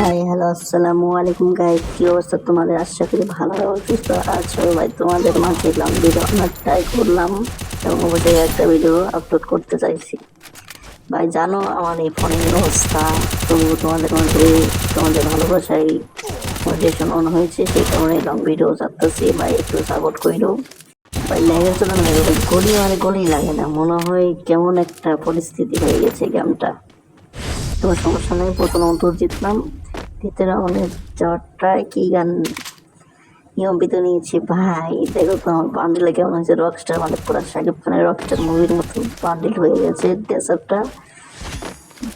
Hi hello আসসালামু আলাইকুম guys, কি অবস্থা তোমাদের? আশা করি ভালো সুস্থ আছো ভাই। তোমাদের মাঝে লং ভিডিও আমরা ট্রাই করলাম এবং অবশ্যই একটা ভিডিও আপলোড করতে চাইছি ভাই। জানো আমার এই ফোনের অবস্থা, তবু তোমাদের মাঝে তোমাদের ভালোবাসায় মোটিভেশন অন হয়েছে, সেই কারণে লং ভিডিও চাচ্ছি ভাই, একটু সাপোর্ট করো ভাই। ল্যাগের জন্য গলি গলি লাগে না, মনে হয় কেমন একটা পরিস্থিতি হয়ে গেছে গেমটা। তোমার সমস্যা নেই, প্রথম অন্তর জিতলাম, ভিতরে অনেক যাওয়ারটা কি গান নিয়মিত নিয়েছি ভাই। দেখো তো আমার বান্ডিলে কেমন হয়েছে, রকস্টার মানে পুরো শাকিব খানের রকস্টার মুভির মতো বান্ডিল হয়ে গেছে ড্রেসআপটা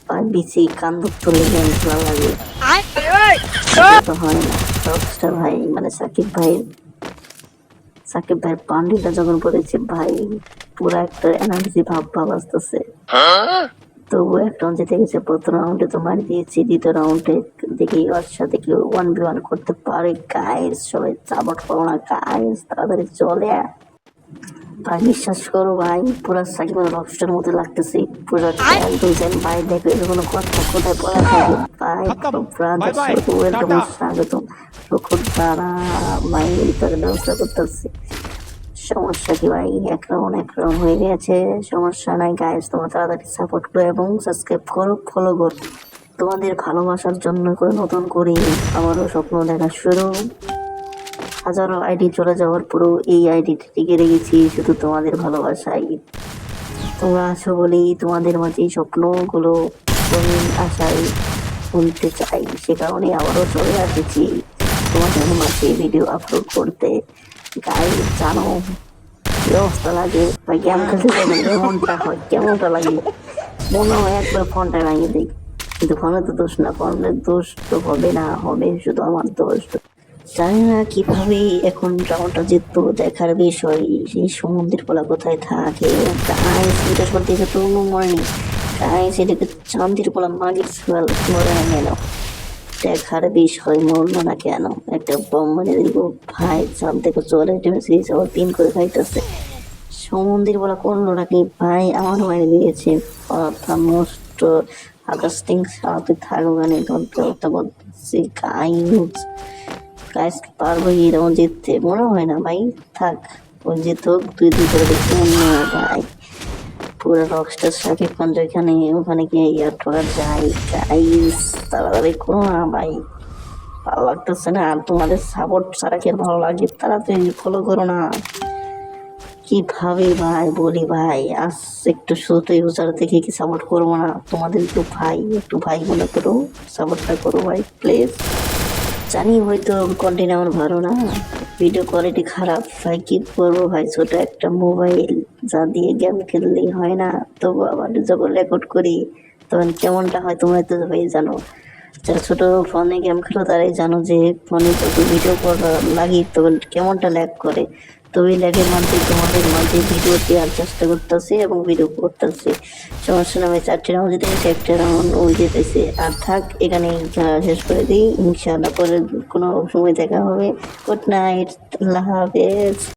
ভাই। বিচি কান্দুক তুলে গেম খেলা লাগে তো হয় না। রকস্টার ভাই মানে সাকিব ভাইয়ের বান্ডিলটা যখন পড়েছে ভাই, পুরো একটা এনার্জি ভাব আসতেছে। তবু একটা রাউন্ড জিতে গেছে, প্রথম রাউন্ডে তো মারি দিয়েছি, দ্বিতীয় রাউন্ডে দেখি ওর সাথে কেউ 1v1 করতে পারে। গাইস সবাই সাপোর্ট করো না গাইস, তাড়াতাড়ি চলে ভাই। বিশ্বাস করো ভাই, পুরো সাকিব রকস্টার মতো লাগতেছে, পুরো খেয়াল দুইজন ভাই। দেখো এর কোনো কথা কোথায় পড়া থাকে ভাই। ওয়েলকাম, স্বাগতম দ্বারা ভাই, তার ব্যবস্থা করতেছি। সমস্যা কি ভাই, এক রাউন্ড হয়ে গেছে, সমস্যা নাই গাইস। তোমরা তাড়াতাড়ি সাপোর্ট করো এবং সাবস্ক্রাইব করো, ফলো করো। তোমাদের ভালোবাসার জন্য করে নতুন করে আমারও স্বপ্ন দেখা শুরু। হাজারো আইডি চলে যাওয়ার পরেও এই আইডিটি টিকে রেখেছি শুধু তোমাদের ভালোবাসায়। তোমরা আছো বলেই তোমাদের মাঝে স্বপ্নগুলো রঙিন আশায় শুনতে চাই, সে কারণে আবারও চলে আসেছি তোমাদের মাঝে ভিডিও আপলোড করতে। গাইস জানো কি অবস্থা লাগে ভাই, গেম খেলতে যাবেন এমনটা হয়, কেমনটা লাগে মনে হয় একবার ফোনটা ভেঙে দিই। কিন্তু ফোনে তো দোষ না, ফোনের দোষ তো হবে না, হবে শুধু আমার দোষ। জানি না কিভাবে এখন রাউন্ডটা জিতবো, দেখার বিষয়। সেই সমুদ্রের পোলা কোথায় থাকে গাইস, এটা সত্যি তো মরেনি গাইস, এটাকে চান্দির পোলা মাগির সোয়াল মরে না কেন, দেখার বিষয়। মরলো না কেন, একটা বম মেরে দিব ভাই। চাঁদ থেকে চলে সিরিজ আবার পিন করে খাইতেছে। সমুদ্রের বলা করলো নাকি ভাই, আমার মায়ের দিয়েছে মোস্ট আগাস্টিং সাথে থাকবো গানে কথা বলছি গাইস। গাইস পারবো এরকম জিততে? মনে হয় না ভাই, থাক ওই জিত হোক, দুই করে দেখতে মনে হয় ভাই। পুরো রকস্টার শাকিব খান যেখানে, ওখানে গিয়ে ইয়ার ঠোকা যায় গাইস, তাড়াতাড়ি করো না ভাই, ভালো লাগতেছে না। আর তোমাদের সাপোর্ট ছাড়া কি আর ভালো লাগে? তাড়াতাড়ি ফলো করো না। কিভাবে ভাই বলি ভাই, আজ একটু শুধু ইউজার দেখে কি সাপোর্ট করবো না? তোমাদের একটু ভাই মনে করো, সাপোর্টটা করো ভাই প্লিজ। জানি হয়তো কন্টেন্ট আমার ভালো না, ভিডিও কোয়ালিটি খারাপ ভাই, কি করবো ভাই, ছোট একটা মোবাইল যা দিয়ে গেম খেললেই হয় না। তবু আবার যখন রেকর্ড করি তখন কেমনটা হয় তোমরা তো ভাই জানো। যারা ছোট ফোনে গেম খেলো তারাই জানো যে ফোনে যত ভিডিও করা লাগি তখন কেমনটা ল্যাগ করে। তো ওই ল্যাগের মধ্যে তোমাদের মাঝে ভিডিও দেওয়ার চেষ্টা করতেছি এবং ভিডিও করতেছি। সমস্যা না ভাই, 4টি রাউন্ড জিতেছি, একটা রাউন্ড ও জিতেছে। আর থাক, এখানেই খেলা শেষ করে দিই ইনশাআল্লাহ, পরে কোনো সময় দেখা হবে। গুড নাইট, আল্লাহ হাফেজ।